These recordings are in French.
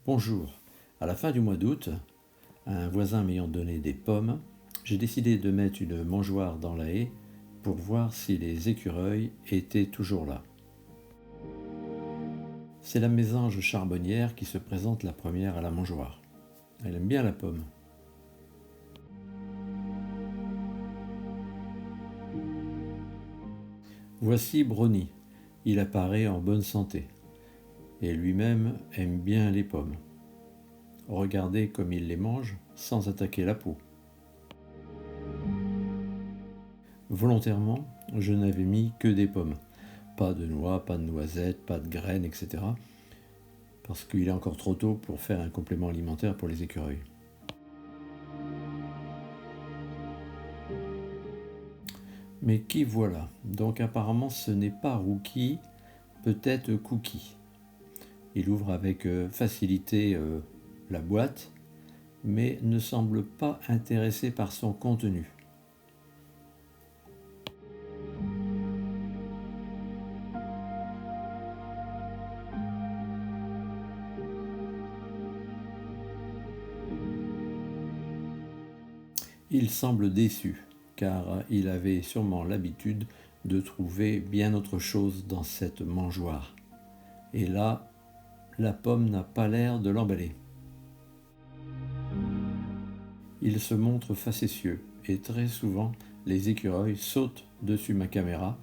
Bonjour. À la fin du mois d'août, un voisin m'ayant donné des pommes, j'ai décidé de mettre une mangeoire dans la haie pour voir si les écureuils étaient toujours là. C'est la mésange charbonnière qui se présente la première à la mangeoire. Elle aime bien la pomme. Voici Brownie. Il apparaît en bonne santé et lui-même aime bien les pommes. Regardez comme il les mange sans attaquer la peau. Volontairement, je n'avais mis que des pommes. Pas de noix, pas de noisettes, pas de graines, etc. Parce qu'il est encore trop tôt pour faire un complément alimentaire pour les écureuils. Mais qui voilà? Donc apparemment ce n'est pas Rookie, peut-être Cookie. Il ouvre avec facilité la boîte, mais ne semble pas intéressé par son contenu. Il semble déçu, car il avait sûrement l'habitude de trouver bien autre chose dans cette mangeoire. Et là, la pomme n'a pas l'air de l'emballer. Il se montre facétieux, et très souvent, les écureuils sautent dessus ma caméra,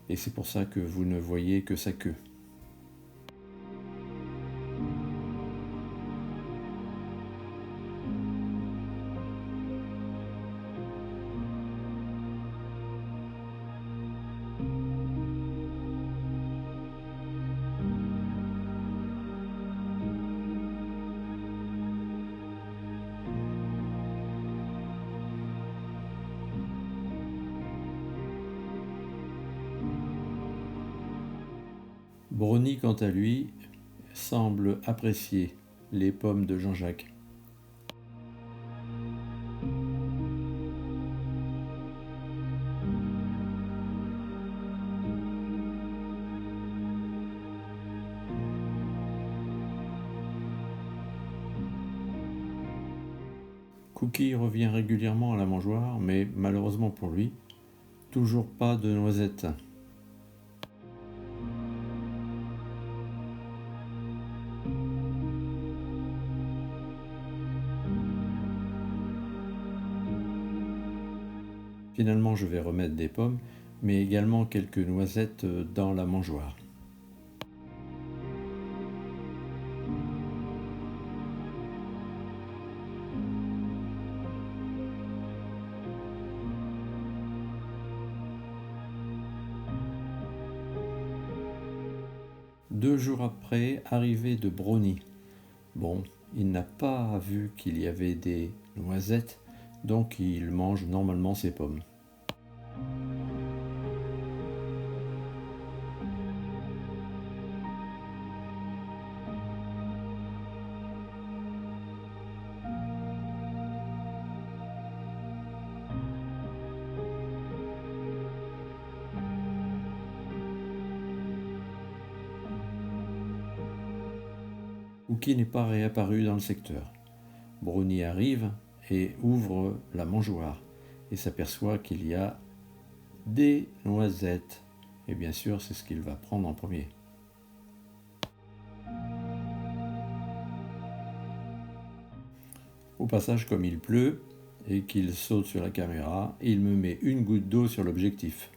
et c'est pour ça que vous ne voyez que sa queue. Brownie, quant à lui, semble apprécier les pommes de Jean-Jacques. Cookie revient régulièrement à la mangeoire, mais malheureusement pour lui, toujours pas de noisettes. Finalement, je vais remettre des pommes, mais également quelques noisettes dans la mangeoire. Deux jours après, arrivée de Brownie. Bon, il n'a pas vu qu'il y avait des noisettes, donc il mange normalement ses pommes. Cookie n'est pas réapparu dans le secteur. Brownie arrive et ouvre la mangeoire et s'aperçoit qu'il y a des noisettes. Et bien sûr, c'est ce qu'il va prendre en premier. Au passage, comme il pleut et qu'il saute sur la caméra, il me met une goutte d'eau sur l'objectif.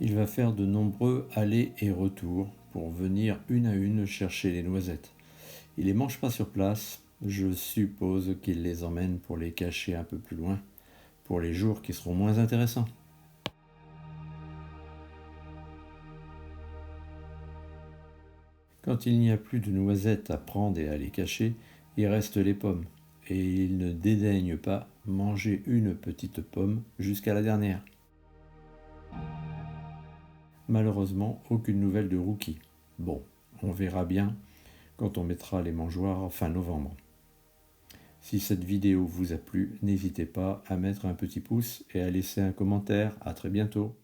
Il va faire de nombreux allers et retours pour venir une à une chercher les noisettes. Il les mange pas sur place, je suppose qu'il les emmène pour les cacher un peu plus loin, pour les jours qui seront moins intéressants. Quand il n'y a plus de noisettes à prendre et à les cacher, il reste les pommes, et il ne dédaigne pas manger une petite pomme jusqu'à la dernière. Malheureusement, aucune nouvelle de Rookie. Bon, on verra bien quand on mettra les mangeoires fin novembre. Si cette vidéo vous a plu, n'hésitez pas à mettre un petit pouce et à laisser un commentaire. À très bientôt.